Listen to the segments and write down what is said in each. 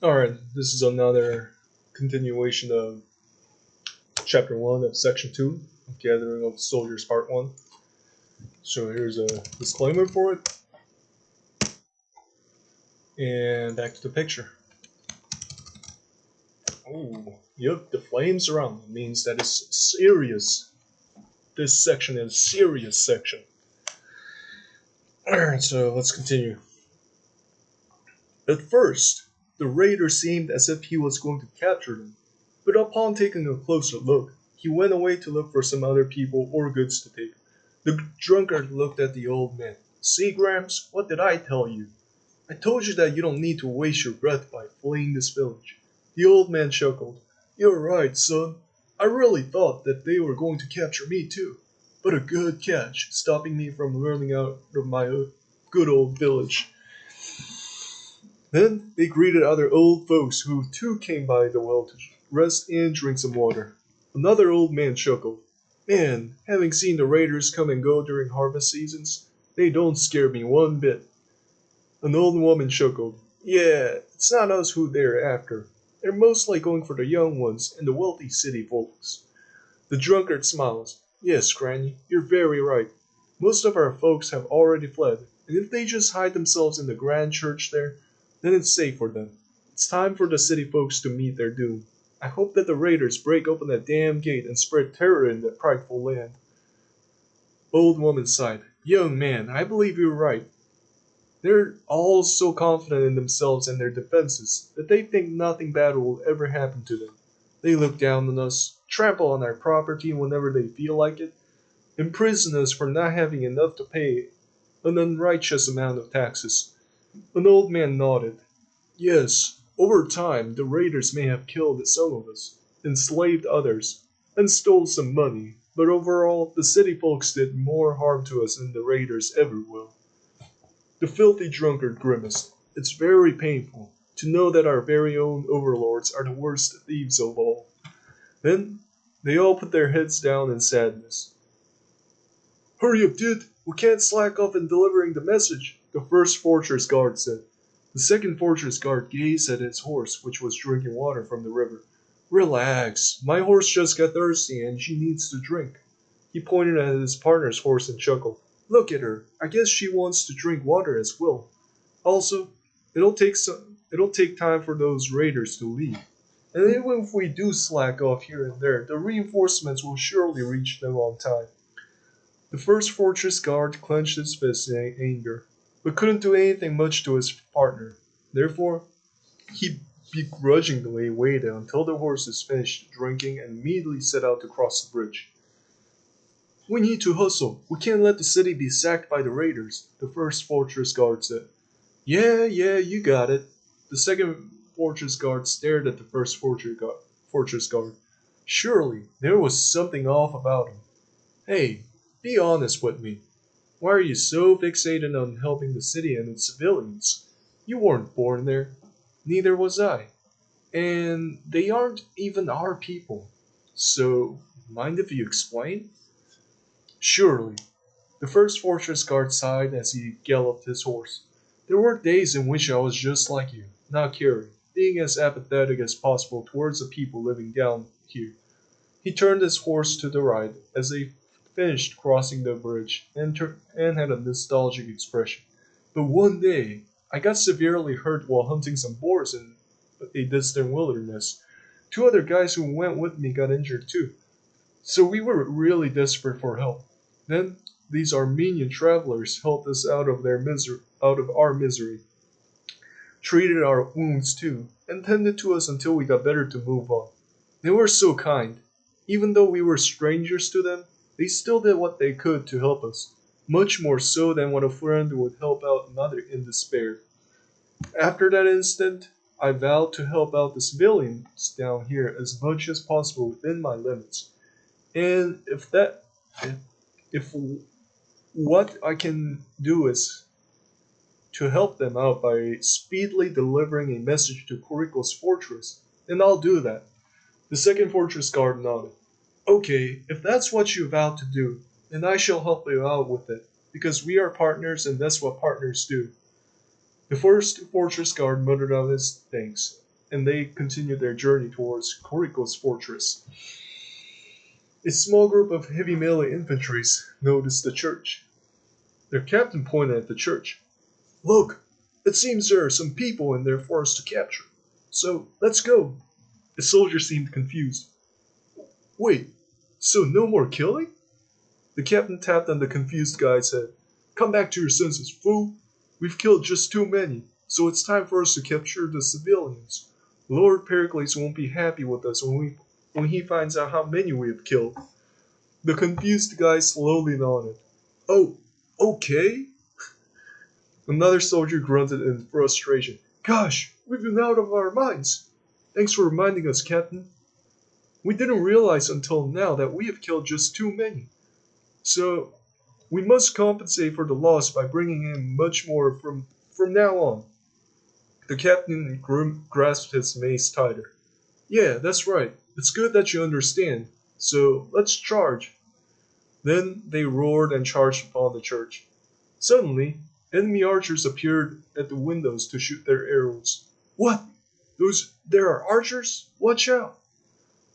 Alright, this is another continuation of Chapter 1 of Section 2 of Gathering of Soldiers Part 1. So here's a disclaimer for it, and back to the picture. Oh, yep, the flames around it means that it's serious. This section is a serious section. Alright, so let's continue. At first, the raider seemed as if he was going to capture them, but upon taking a closer look, he went away to look for some other people or goods to take. The drunkard looked at the old man. See, Gramps, what did I tell you? I told you that you don't need to waste your breath by fleeing this village. The old man chuckled. You're right, son. I really thought that they were going to capture me too. But a good catch, stopping me from running out of my good old village. Then they greeted other old folks who too came by the well to rest and drink some water. Another old man chuckled. Man, having seen the raiders come and go during harvest seasons, they don't scare me one bit. An old woman chuckled. Yeah, it's not us who they're after. They're mostly going for the young ones and the wealthy city folks. The drunkard smiles. Yes, Granny, you're very right. Most of our folks have already fled, and if they just hide themselves in the grand church there, then it's safe for them. It's time for the city folks to meet their doom. I hope that the raiders break open that damn gate and spread terror in that prideful land. Old woman sighed. Young man, I believe you're right. They're all so confident in themselves and their defenses that they think nothing bad will ever happen to them. They look down on us, trample on our property whenever they feel like it, imprison us for not having enough to pay an unrighteous amount of taxes. An old man nodded. Yes, over time the raiders may have killed some of us, enslaved others, and stole some money, but overall the city folks did more harm to us than the raiders ever will. The filthy drunkard grimaced. It's very painful to know that our very own overlords are the worst thieves of all. Then they all put their heads down in sadness. Hurry up, dude! We can't slack off in delivering the message, the first fortress guard said. The second fortress guard gazed at his horse, which was drinking water from the river. Relax, my horse just got thirsty and she needs to drink. He pointed at his partner's horse and chuckled. Look at her, I guess she wants to drink water as well. Also, it'll take time for those raiders to leave. And even if we do slack off here and there, the reinforcements will surely reach them on time. The first fortress guard clenched his fist in anger, but couldn't do anything much to his partner. Therefore, he begrudgingly waited until the horses finished drinking and immediately set out to cross the bridge. We need to hustle. We can't let the city be sacked by the raiders, the first fortress guard said. Yeah, you got it. The second fortress guard stared at the first fortress guard. Surely, there was something off about him. Hey, be honest with me. Why are you so fixated on helping the city and its civilians? You weren't born there. Neither was I. And they aren't even our people. So, mind if you explain? Surely. The first fortress guard sighed as he galloped his horse. There were days in which I was just like you, not caring, being as apathetic as possible towards the people living down here. He turned his horse to the right as they finished crossing the bridge and had a nostalgic expression. But one day, I got severely hurt while hunting some boars in a distant wilderness. Two other guys who went with me got injured too. So we were really desperate for help. Then these Armenian travelers helped us out of our misery, treated our wounds too, and tended to us until we got better to move on. They were so kind. Even though we were strangers to them, they still did what they could to help us, much more so than what a friend would help out another in despair. After that instant, I vowed to help out the civilians down here as much as possible within my limits. And if what I can do is to help them out by speedily delivering a message to Kuriko's fortress, then I'll do that. The second fortress guard nodded. Okay, if that's what you vowed to do, then I shall help you out with it, because we are partners and that's what partners do. The first fortress guard muttered out his thanks. and they continued their journey towards Koriko's fortress. A small group of heavy melee infantry noticed the church. Their captain pointed at the church. Look, it seems there are some people in there for us to capture. So, let's go. The soldier seemed confused. Wait, so no more killing? The captain tapped on the confused guy's head. Come back to your senses, fool. We've killed just too many, so it's time for us to capture the civilians. Lord Pericles won't be happy with us when he finds out how many we have killed. The confused guy slowly nodded. Oh, okay. Another soldier grunted in frustration. Gosh, we've been out of our minds. Thanks for reminding us, Captain. We didn't realize until now that we have killed just too many. So, we must compensate for the loss by bringing in much more from now on. The captain grasped his mace tighter. Yeah, that's right. It's good that you understand. So, let's charge. Then they roared and charged upon the church. Suddenly, enemy archers appeared at the windows to shoot their arrows. What? There are archers? Watch out!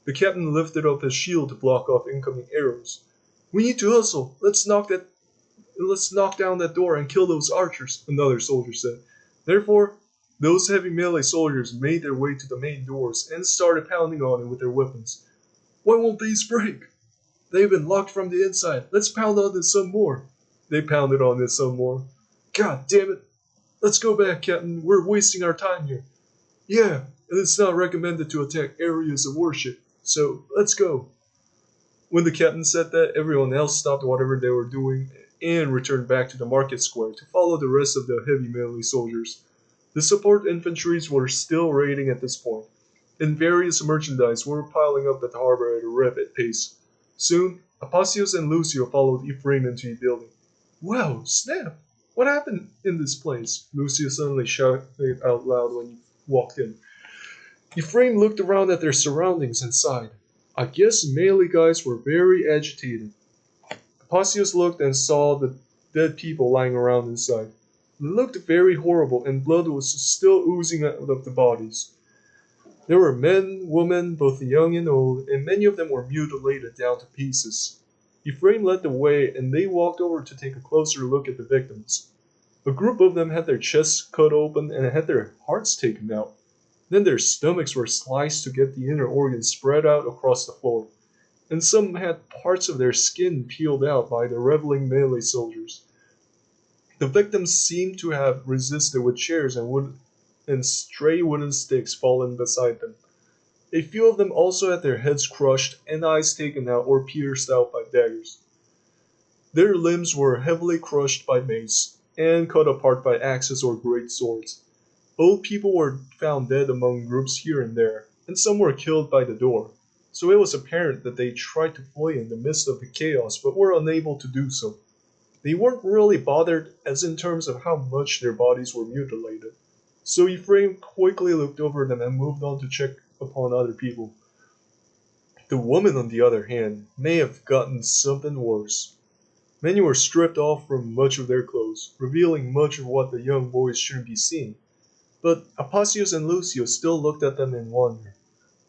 The captain lifted up his shield to block off incoming arrows. We need to hustle. Let's knock down that door and kill those archers, another soldier said. Therefore, those heavy melee soldiers made their way to the main doors and started pounding on it with their weapons. Why won't these break? They've been locked from the inside. Let's pound on it some more. They pounded on it some more. God damn it. Let's go back, Captain. We're wasting our time here. Yeah, and it's not recommended to attack areas of worship. So, let's go. When the captain said that, everyone else stopped whatever they were doing and returned back to the market square to follow the rest of the heavy melee soldiers. The support infantries were still raiding at this point, and various merchandise were piling up at the harbor at a rapid pace. Soon, Apasios and Lucio followed Ephraim into a building. Wow, snap! What happened in this place? Lucio suddenly shouted out loud when he walked in. Ephraim looked around at their surroundings and sighed. I guess melee guys were very agitated. Apasios looked and saw the dead people lying around inside. They looked very horrible and blood was still oozing out of the bodies. There were men, women, both young and old, and many of them were mutilated down to pieces. Ephraim led the way and they walked over to take a closer look at the victims. A group of them had their chests cut open and had their hearts taken out. Then their stomachs were sliced to get the inner organs spread out across the floor, and some had parts of their skin peeled out by the reveling melee soldiers. The victims seemed to have resisted with chairs and stray wooden sticks fallen beside them. A few of them also had their heads crushed and eyes taken out or pierced out by daggers. Their limbs were heavily crushed by mace and cut apart by axes or great swords. Old people were found dead among groups here and there, and some were killed by the door, so it was apparent that they tried to flee in the midst of the chaos but were unable to do so. They weren't really bothered as in terms of how much their bodies were mutilated, so Ephraim quickly looked over them and moved on to check upon other people. The women, on the other hand, may have gotten something worse. Many were stripped off from much of their clothes, revealing much of what the young boys shouldn't be seeing. But Apasios and Lucio still looked at them in wonder.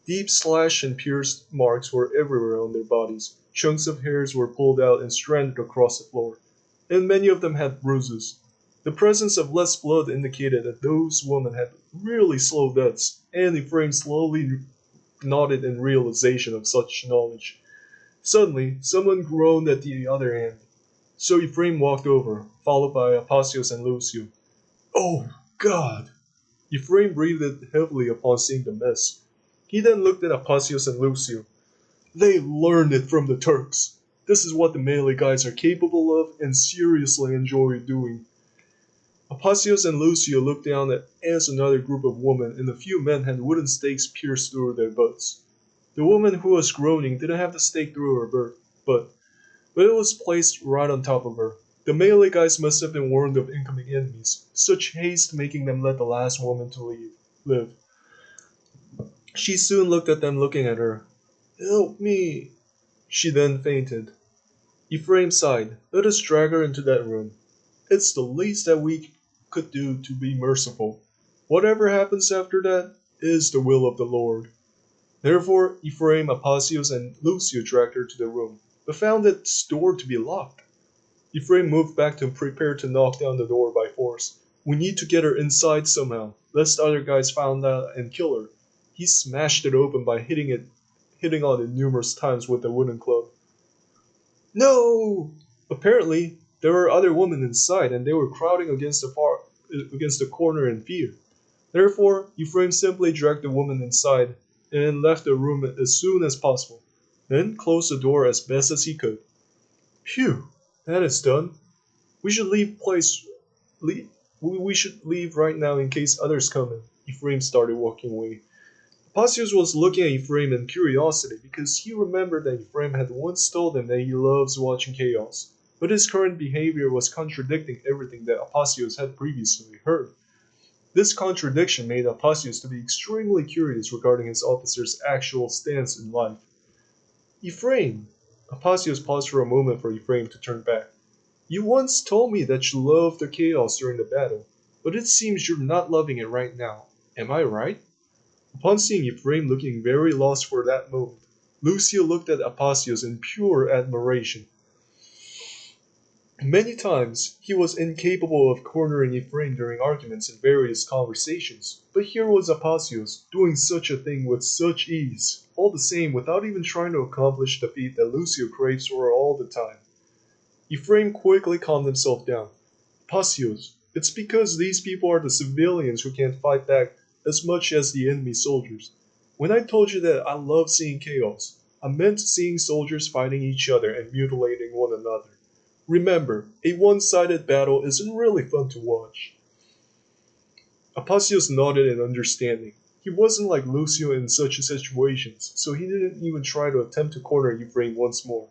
Deep slash and pierced marks were everywhere on their bodies. Chunks of hairs were pulled out and stranded across the floor, and many of them had bruises. The presence of less blood indicated that those women had really slow deaths, and Ephraim slowly nodded in realization of such knowledge. Suddenly, someone groaned at the other end, so Ephraim walked over, followed by Apasios and Lucio. Oh, God! Ephraim breathed heavily upon seeing the mess. He then looked at Apasios and Lucio. They learned it from the Turks. This is what the melee guys are capable of and seriously enjoy doing. Apasios and Lucio looked down as another group of women and a few men had wooden stakes pierced through their butts. The woman who was groaning didn't have the stake through her butt, but it was placed right on top of her. The melee guys must have been warned of incoming enemies, such haste making them let the last woman to live. She soon looked at them looking at her. Help me! She then fainted. Ephraim sighed. Let us drag her into that room. It's the least that we could do to be merciful. Whatever happens after that, is the will of the Lord. Therefore Ephraim, Apasios, and Lucio dragged her to the room, but found its door to be locked. Ephraim moved back to prepare to knock down the door by force. We need to get her inside somehow, lest the other guys find out and kill her. He smashed it open by hitting on it numerous times with a wooden club. No! Apparently, there were other women inside, and they were crowding against the corner in fear. Therefore, Ephraim simply dragged the woman inside and left the room as soon as possible, then closed the door as best as he could. Phew, that is done. We should we should leave right now in case others come in. Ephraim started walking away. Apasios was looking at Ephraim in curiosity because he remembered that Ephraim had once told him that he loves watching chaos, but his current behavior was contradicting everything that Apasios had previously heard. This contradiction made Apasios to be extremely curious regarding his officer's actual stance in life. Ephraim! Apasios paused for a moment for Ephraim to turn back. You once told me that you loved the chaos during the battle, but it seems you're not loving it right now. Am I right? Upon seeing Ephraim looking very lost for that moment, Lucio looked at Apasios in pure admiration. Many times he was incapable of cornering Ephraim during arguments and various conversations, but here was Apasios doing such a thing with such ease, all the same without even trying to accomplish the feat that Lucio craves for all the time. Ephraim quickly calmed himself down. Apasios, it's because these people are the civilians who can't fight back as much as the enemy soldiers. When I told you that I love seeing chaos, I meant seeing soldiers fighting each other and mutilating one another. Remember, a one-sided battle isn't really fun to watch. Apasios nodded in understanding. He wasn't like Lucio in such situations, so he didn't even try to attempt to corner Ephraim once more.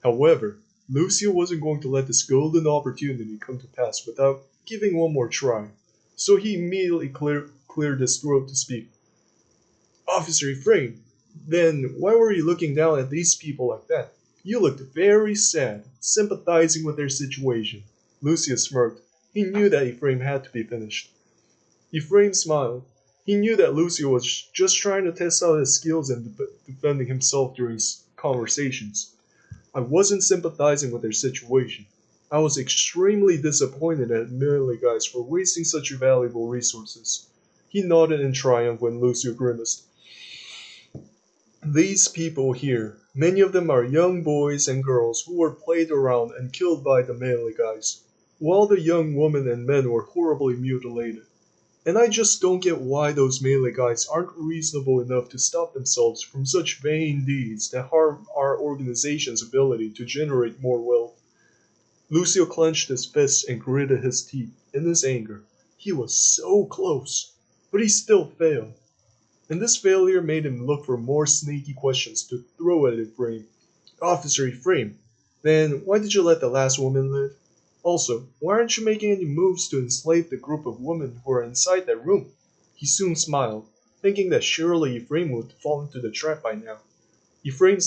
However, Lucio wasn't going to let this golden opportunity come to pass without giving one more try, so he immediately cleared his throat to speak. Officer Ephraim, then why were you looking down at these people like that? You looked very sad, sympathizing with their situation. Lucius smirked. He knew that Ephraim had to be finished. Ephraim smiled. He knew that Lucio was just trying to test out his skills in defending himself during conversations. I wasn't sympathizing with their situation. I was extremely disappointed at melee guys for wasting such valuable resources. He nodded in triumph when Lucio grimaced. These people here, many of them are young boys and girls who were played around and killed by the melee guys, while the young women and men were horribly mutilated. And I just don't get why those melee guys aren't reasonable enough to stop themselves from such vain deeds that harm our organization's ability to generate more wealth. Lucio clenched his fists and gritted his teeth in his anger. He was so close, but he still failed. And this failure made him look for more sneaky questions to throw at Ephraim. Officer Ephraim, then why did you let the last woman live? Also, why aren't you making any moves to enslave the group of women who are inside that room? He soon smiled, thinking that surely Ephraim would fall into the trap by now. Ephraim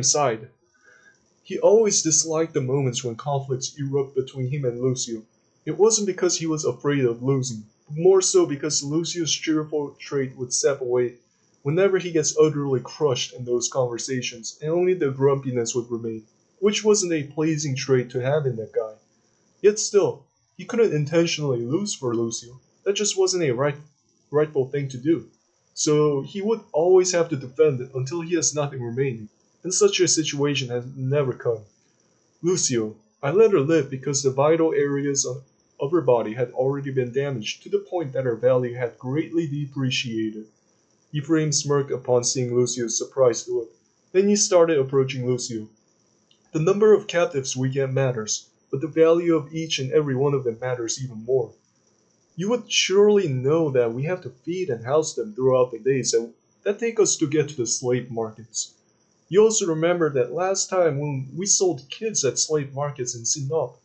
sighed. He always disliked the moments when conflicts erupt between him and Lucio. It wasn't because he was afraid of losing, but more so because Lucio's cheerful trait would sap away whenever he gets utterly crushed in those conversations, and only the grumpiness would remain, which wasn't a pleasing trait to have in that guy. Yet still, he couldn't intentionally lose for Lucio. That just wasn't a rightful thing to do. So he would always have to defend it until he has nothing remaining, and such a situation has never come. Lucio, I let her live because the vital areas of her body had already been damaged to the point that her value had greatly depreciated. Ephraim smirked upon seeing Lucio's surprised look. Then he started approaching Lucio. The number of captives we get matters, but the value of each and every one of them matters even more. You would surely know that we have to feed and house them throughout the days that take us to get to the slave markets. You also remember that last time when we sold kids at slave markets in Sinop,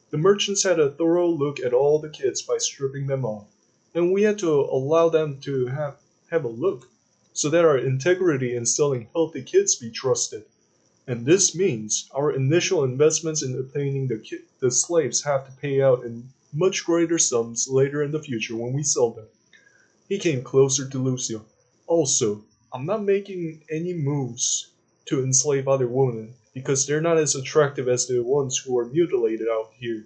the merchants had a thorough look at all the kids by stripping them off, and we had to allow them to have a look, so that our integrity in selling healthy kids be trusted. And this means our initial investments in obtaining the slaves have to pay out in much greater sums later in the future when we sell them. He came closer to Lucio. Also, I'm not making any moves to enslave other women because they're not as attractive as the ones who are mutilated out here.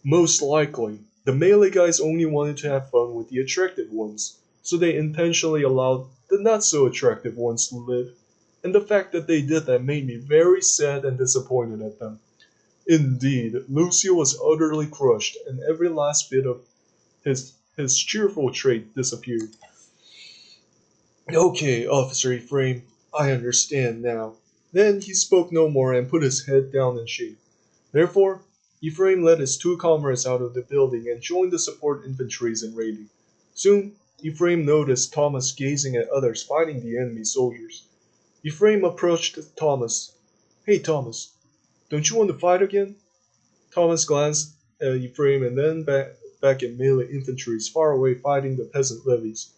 Most likely, the melee guys only wanted to have fun with the attractive ones, so they intentionally allowed the not so attractive ones to live, and the fact that they did that made me very sad and disappointed at them. Indeed, Lucio was utterly crushed, and every last bit of his cheerful trait disappeared. Okay, Officer Ephraim, I understand now. Then he spoke no more and put his head down in shame. Therefore, Ephraim led his two comrades out of the building and joined the support infantries in raiding. Soon, Ephraim noticed Thomas gazing at others fighting the enemy soldiers. Ephraim approached Thomas. Hey, Thomas, don't you want to fight again? Thomas glanced at Ephraim and then back at melee infantries far away fighting the peasant levies.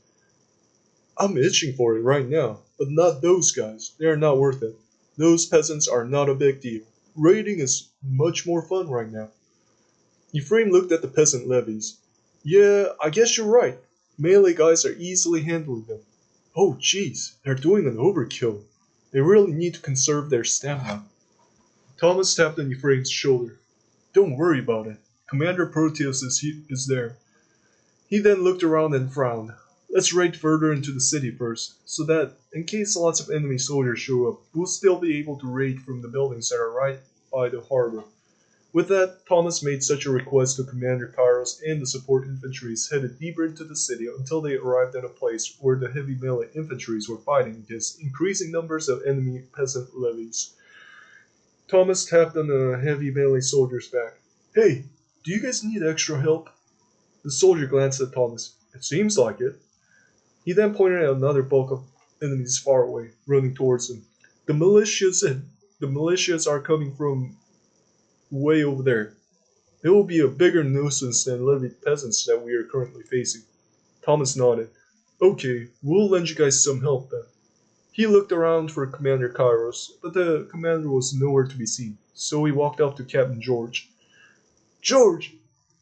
I'm itching for it right now, but not those guys. They are not worth it. Those peasants are not a big deal. Raiding is much more fun right now. Ephraim looked at the peasant levies. Yeah, I guess you're right. Melee guys are easily handling them. Oh jeez, they're doing an overkill. They really need to conserve their stamina. Thomas tapped on Ephraim's shoulder. Don't worry about it. Commander Proteus is there. He then looked around and frowned. Let's raid further into the city first, so that, in case lots of enemy soldiers show up, we'll still be able to raid from the buildings that are right by the harbor. With that, Thomas made such a request to Commander Kairos, and the support infantries headed deeper into the city until they arrived at a place where the heavy melee infantries were fighting against increasing numbers of enemy peasant levies. Thomas tapped on the heavy melee soldier's back. Hey, do you guys need extra help? The soldier glanced at Thomas. It seems like it. He then pointed at another bulk of enemies far away, running towards him. The militias are coming from way over there. It will be a bigger nuisance than levied peasants that we are currently facing. Thomas nodded. Okay, we'll lend you guys some help then. He looked around for Commander Kairos, but the commander was nowhere to be seen, so he walked up to Captain George. George,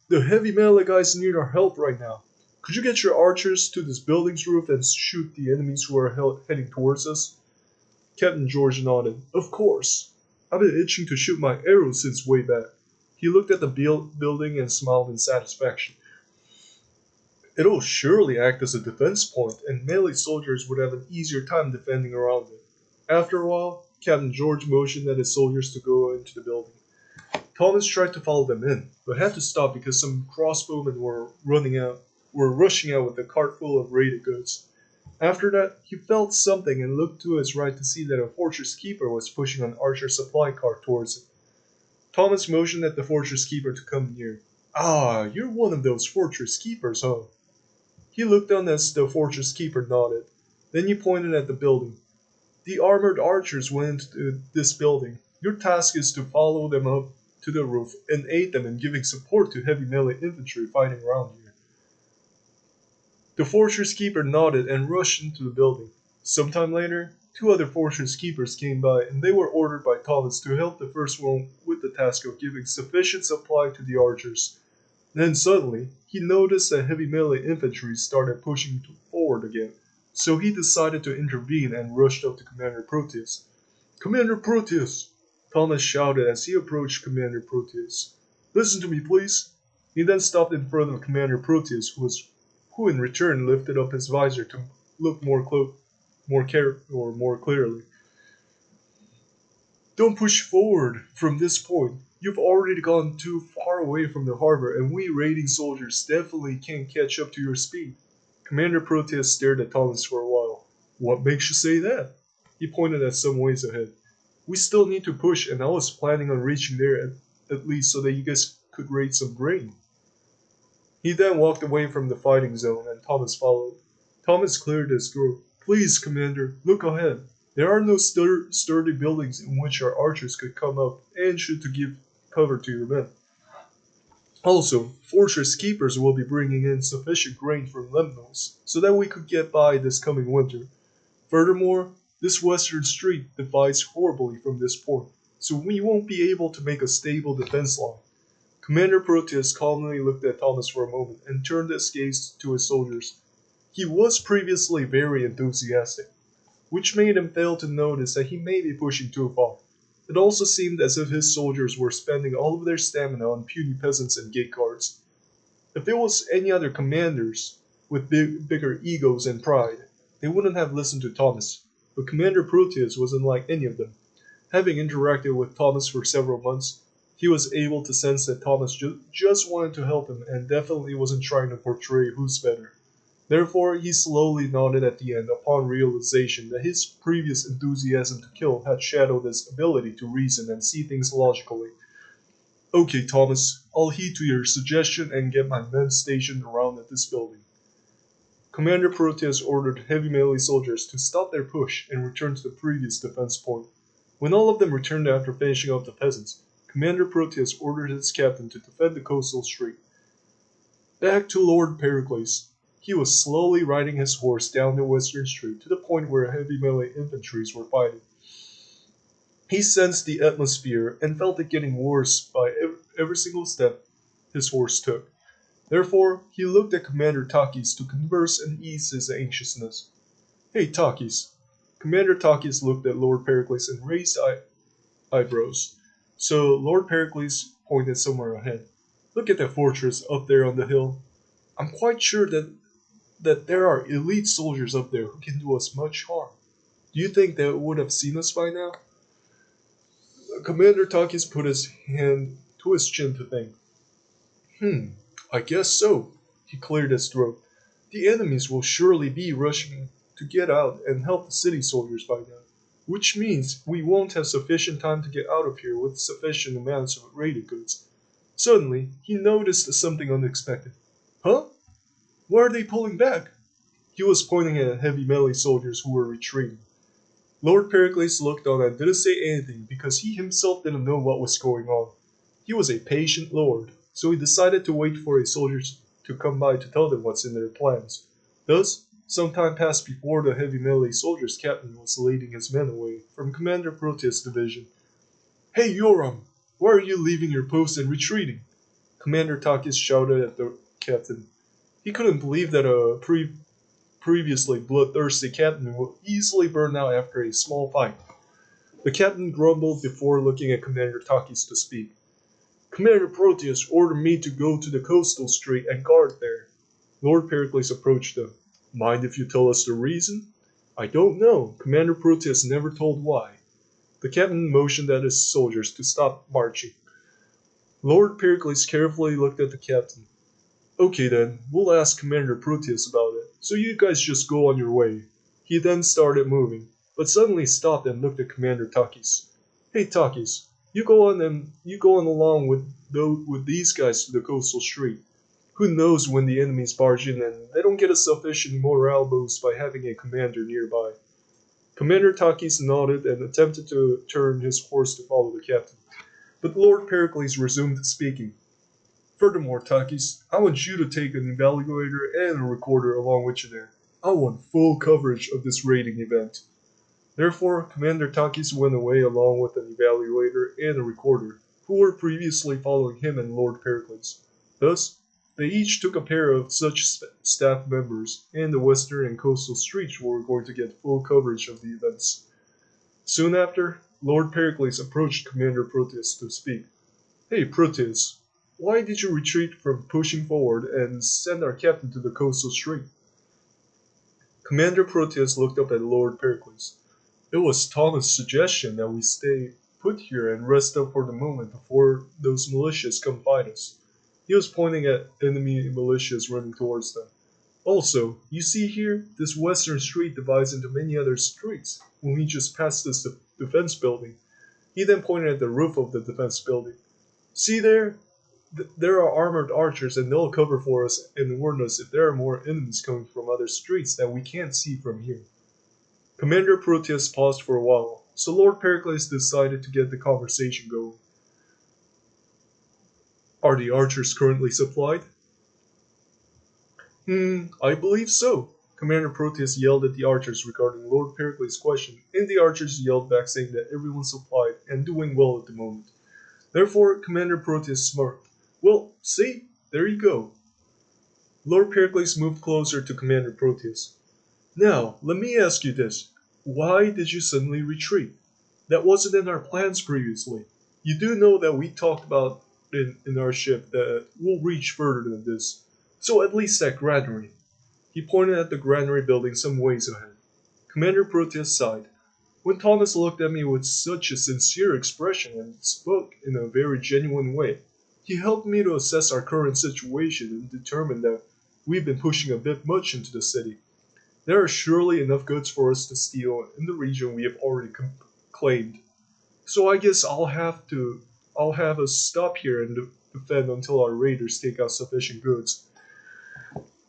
the heavy melee guys need our help right now. Could you get your archers to this building's roof and shoot the enemies who are heading towards us? Captain George nodded. Of course. I've been itching to shoot my arrows since way back. He looked at the building and smiled in satisfaction. It'll surely act as a defense point, and melee soldiers would have an easier time defending around it. After a while, Captain George motioned at his soldiers to go into the building. Thomas tried to follow them in, but had to stop because some crossbowmen were rushing out with a cart full of raided goods. After that, he felt something and looked to his right to see that a fortress keeper was pushing an archer supply cart towards him. Thomas motioned at the fortress keeper to come near. Ah, you're one of those fortress keepers, huh? He looked down as the fortress keeper nodded. Then he pointed at the building. The armored archers went into this building. Your task is to follow them up to the roof and aid them in giving support to heavy melee infantry fighting around here. The fortress keeper nodded and rushed into the building. Sometime later, two other fortress keepers came by, and they were ordered by Thomas to help the first one with the task of giving sufficient supply to the archers. Then suddenly, he noticed that heavy melee infantry started pushing forward again, so he decided to intervene and rushed up to Commander Proteus. Commander Proteus! Thomas shouted as he approached Commander Proteus. Listen to me, please. He then stopped in front of Commander Proteus, who in return lifted up his visor to look more clearly. Don't push forward from this point. You've already gone too far away from the harbor, and we raiding soldiers definitely can't catch up to your speed. Commander Proteus stared at Thomas for a while. What makes you say that? He pointed at some ways ahead. We still need to push, and I was planning on reaching there at least so that you guys could raid some grain. He then walked away from the fighting zone, and Thomas followed. Thomas cleared his throat. Please, Commander, look ahead. There are no sturdy buildings in which our archers could come up and shoot to give cover to your men. Also, fortress keepers will be bringing in sufficient grain from Lemnos so that we could get by this coming winter. Furthermore, this western street divides horribly from this point, so we won't be able to make a stable defense line. Commander Proteus calmly looked at Thomas for a moment and turned his gaze to his soldiers. He was previously very enthusiastic, which made him fail to notice that he may be pushing too far. It also seemed as if his soldiers were spending all of their stamina on puny peasants and gate guards. If it was any other commanders with bigger egos and pride, they wouldn't have listened to Thomas. But Commander Proteus wasn't like any of them. Having interacted with Thomas for several months, he was able to sense that Thomas just wanted to help him and definitely wasn't trying to portray who's better. Therefore, he slowly nodded at the end upon realization that his previous enthusiasm to kill had shadowed his ability to reason and see things logically. Okay, Thomas, I'll heed to your suggestion and get my men stationed around at this building. Commander Proteus ordered heavy melee soldiers to stop their push and return to the previous defense point. When all of them returned after finishing up the peasants, Commander Proteus ordered his captain to defend the coastal street. Back to Lord Pericles. He was slowly riding his horse down the western street to the point where heavy melee infantries were fighting. He sensed the atmosphere and felt it getting worse by every single step his horse took. Therefore, he looked at Commander Takis to converse and ease his anxiousness. Hey, Takis. Commander Takis looked at Lord Pericles and raised eyebrows. So Lord Pericles pointed somewhere ahead. Look at that fortress up there on the hill. I'm quite sure that there are elite soldiers up there who can do us much harm. Do you think they would have seen us by now? Commander Takis put his hand to his chin to think. I guess so. He cleared his throat. The enemies will surely be rushing to get out and help the city soldiers by now, which means we won't have sufficient time to get out of here with sufficient amounts of raided goods. Suddenly, he noticed something unexpected. Huh? Why are they pulling back? He was pointing at heavy melee soldiers who were retreating. Lord Pericles looked on and didn't say anything because he himself didn't know what was going on. He was a patient lord, so he decided to wait for his soldiers to come by to tell them what's in their plans. Thus, some time passed before the heavy melee soldiers' captain was leading his men away from Commander Proteus' division. Hey Yoram, why are you leaving your post and retreating? Commander Takis shouted at the captain. He couldn't believe that a previously bloodthirsty captain would easily burn out after a small fight. The captain grumbled before looking at Commander Takis to speak. Commander Proteus ordered me to go to the coastal street and guard there. Lord Pericles approached them. Mind if you tell us the reason? I don't know. Commander Proteus never told why. The captain motioned at his soldiers to stop marching. Lord Pericles carefully looked at the captain. Okay then, we'll ask Commander Proteus about it, so you guys just go on your way. He then started moving, but suddenly stopped and looked at Commander Takis. Hey Takis, you go on along with these guys to the coastal street. Who knows when the enemies barge in and they don't get a sufficient morale boost by having a commander nearby. Commander Takis nodded and attempted to turn his horse to follow the captain. But Lord Pericles resumed speaking. Furthermore, Takis, I want you to take an evaluator and a recorder along with you there. I want full coverage of this raiding event. Therefore, Commander Takis went away along with an evaluator and a recorder, who were previously following him and Lord Pericles. Thus, they each took a pair of such staff members, and the western and coastal streets were going to get full coverage of the events. Soon after, Lord Pericles approached Commander Proteus to speak. Hey Proteus, why did you retreat from pushing forward and send our captain to the coastal street? Commander Proteus looked up at Lord Pericles. It was Thomas' suggestion that we stay put here and rest up for the moment before those militias come fight us. He was pointing at enemy militias running towards them. Also, you see here, this western street divides into many other streets when we just passed this defense building. He then pointed at the roof of the defense building. See there? There are armored archers and they'll cover for us and warn us if there are more enemies coming from other streets that we can't see from here. Commander Proteus paused for a while, so Lord Pericles decided to get the conversation going. Are the archers currently supplied? I believe so. Commander Proteus yelled at the archers regarding Lord Pericles' question, and the archers yelled back saying that everyone's supplied and doing well at the moment. Therefore, Commander Proteus smirked. Well, see, there you go. Lord Pericles moved closer to Commander Proteus. Now, let me ask you this. Why did you suddenly retreat? That wasn't in our plans previously. You do know that we talked about in our ship that we'll reach further than this. So at least that granary. He pointed at the granary building some ways ahead. Commander Proteus sighed. When Thomas looked at me with such a sincere expression and spoke in a very genuine way, he helped me to assess our current situation and determined that we've been pushing a bit much into the city. There are surely enough goods for us to steal in the region we have already claimed. So I guess I'll have us stop here and defend until our raiders take out sufficient goods.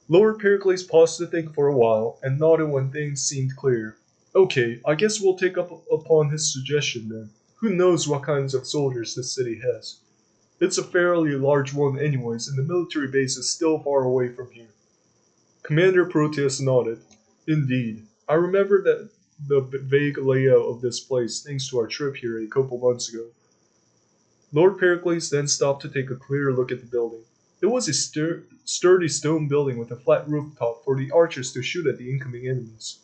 Lord Pericles paused to think for a while and nodded when things seemed clear. Okay, I guess we'll take up upon his suggestion then. Who knows what kinds of soldiers this city has? It's a fairly large one anyways, and the military base is still far away from here. Commander Proteus nodded. Indeed. I remember that the vague layout of this place thanks to our trip here a couple months ago. Lord Pericles then stopped to take a clearer look at the building. It was a sturdy stone building with a flat rooftop for the archers to shoot at the incoming enemies.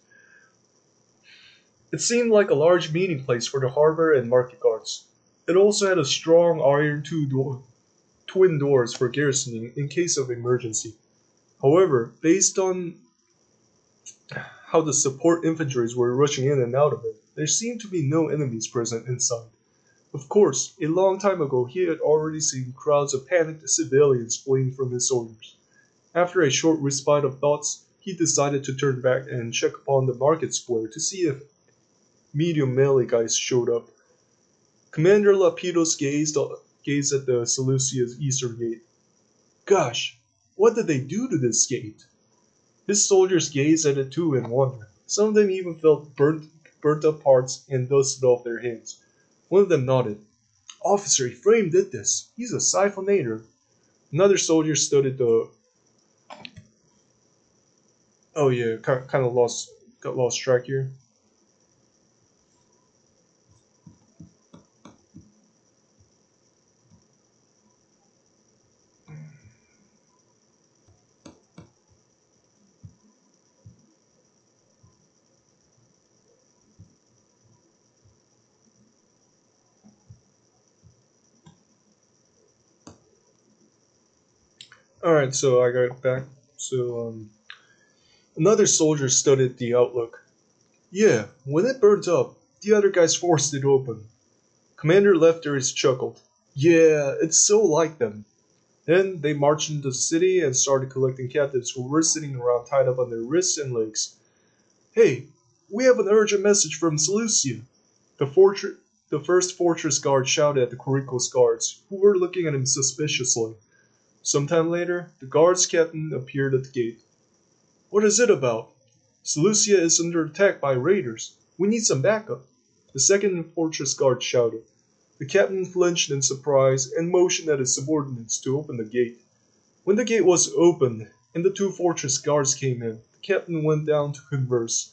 It seemed like a large meeting place for the harbor and market guards. It also had a strong iron twin doors for garrisoning in case of emergency. However, based on how the support infantries were rushing in and out of it, there seemed to be no enemies present inside. Of course, a long time ago he had already seen crowds of panicked civilians fleeing from his soldiers. After a short respite of thoughts, he decided to turn back and check upon the market square to see if medium melee guys showed up. Commander Lapidus gazed at the Seleucia's eastern gate. Gosh, what did they do to this gate? His soldiers gazed at it too in wonder. Some of them even felt burnt up parts and dusted off their hands. One of them nodded. Officer Ephraim did this. He's a siphonator. Another soldier studied the... Oh yeah, kind of got lost track here. Alright, so I got it back. Another soldier studied the outlook. Yeah, when it burnt up, the other guys forced it open. Commander Lefteris chuckled. Yeah, it's so like them. Then they marched into the city and started collecting captives who were sitting around tied up on their wrists and legs. Hey, we have an urgent message from Seleucia. The first fortress guard shouted at the Corycos guards, who were looking at him suspiciously. Sometime later, the guard's captain appeared at the gate. What is it about? Seleucia is under attack by raiders. We need some backup. The second fortress guard shouted. The captain flinched in surprise and motioned at his subordinates to open the gate. When the gate was opened and the two fortress guards came in, the captain went down to converse.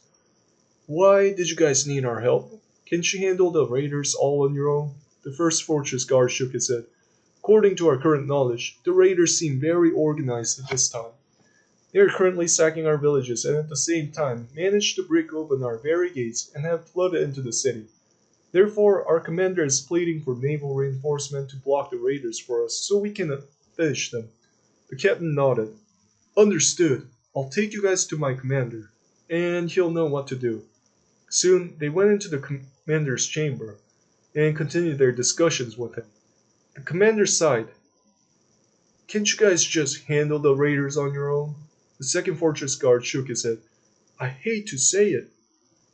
Why did you guys need our help? Can't you handle the raiders all on your own? The first fortress guard shook his head. According to our current knowledge, the raiders seem very organized at this time. They are currently sacking our villages and at the same time managed to break open our very gates and have flooded into the city. Therefore, our commander is pleading for naval reinforcement to block the raiders for us so we can finish them. The captain nodded. Understood. I'll take you guys to my commander, and he'll know what to do. Soon, they went into the commander's chamber and continued their discussions with him. The commander sighed. Can't you guys just handle the raiders on your own? The second fortress guard shook his head. I hate to say it,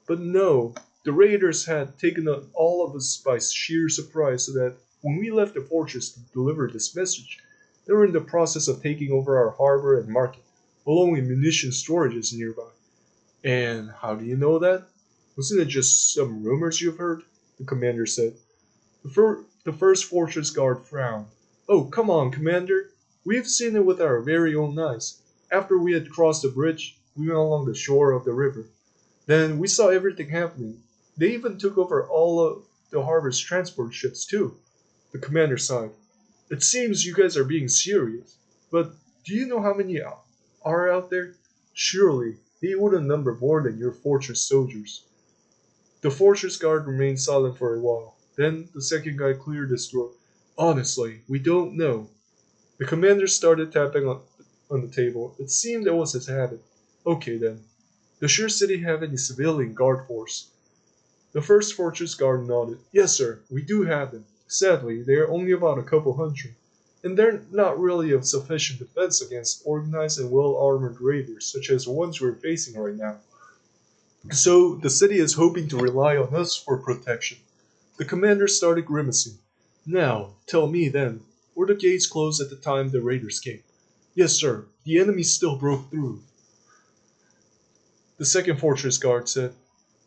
but no. The raiders had taken all of us by sheer surprise so that when we left the fortress to deliver this message, they were in the process of taking over our harbor and market, along with munition storages nearby. And how do you know that? Wasn't it just some rumors you've heard? The commander said. The first fortress guard frowned. Oh, come on, Commander. We've seen it with our very own eyes. After we had crossed the bridge, we went along the shore of the river. Then we saw everything happening. They even took over all of the harbor's transport ships, too. The commander sighed. It seems you guys are being serious. But do you know how many are out there, surely they wouldn't number more than your fortress soldiers. The fortress guard remained silent for a while. Then the second guy cleared his throat. Honestly, we don't know. The commander started tapping on the table. It seemed that was his habit. Okay then. Does your city have any civilian guard force? The first fortress guard nodded. Yes, sir, we do have them. Sadly, they are only about a couple hundred, and they're not really of sufficient defense against organized and well-armored raiders such as the ones we're facing right now. So the city is hoping to rely on us for protection. The commander started grimacing. Now, tell me then, were the gates closed at the time the raiders came? Yes, sir, the enemy still broke through. The second fortress guard said,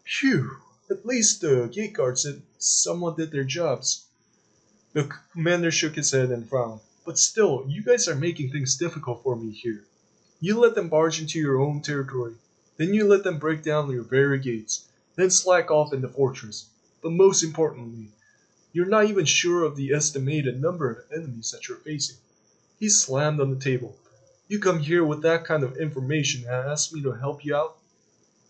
Phew, at least the gate guards said someone did their jobs. The commander shook his head and frowned. But still, you guys are making things difficult for me here. You let them barge into your own territory. Then you let them break down your very gates. Then slack off in the fortress. But most importantly, you're not even sure of the estimated number of enemies that you're facing. He slammed on the table. You come here with that kind of information and ask me to help you out?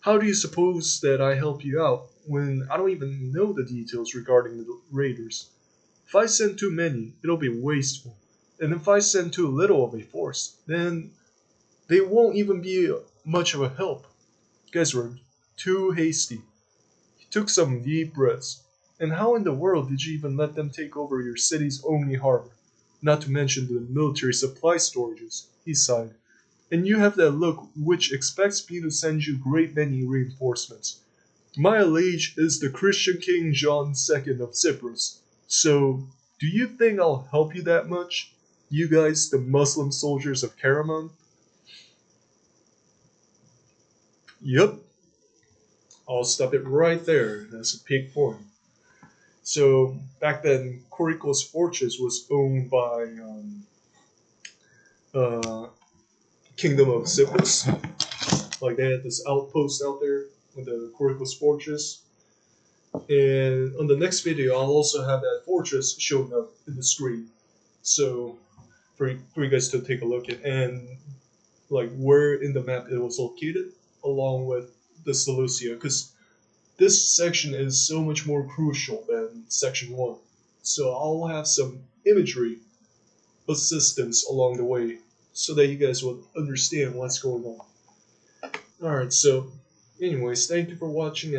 How do you suppose that I help you out when I don't even know the details regarding the raiders? If I send too many, it'll be wasteful. And if I send too little of a force, then they won't even be much of a help. You guys were too hasty. He took some deep breaths. And how in the world did you even let them take over your city's only harbor? Not to mention the military supply storages, he sighed. And you have that look which expects me to send you a great many reinforcements. My liege is the Christian King John II of Cyprus. So, do you think I'll help you that much? You guys, the Muslim soldiers of Karaman? Yup. I'll stop it right there. That's a peak point. So, back then, Koriko's fortress was owned by uh, Kingdom of Cyprus. Like, they had this outpost out there with the Koriko's fortress. And on the next video, I'll also have that fortress showing up in the screen. So, for you guys to take a look at, and like where in the map it was located, along with the Seleucia, because this section is so much more crucial than section 1. So I'll have some imagery assistance along the way so that you guys will understand what's going on. Alright, so anyways, thank you for watching.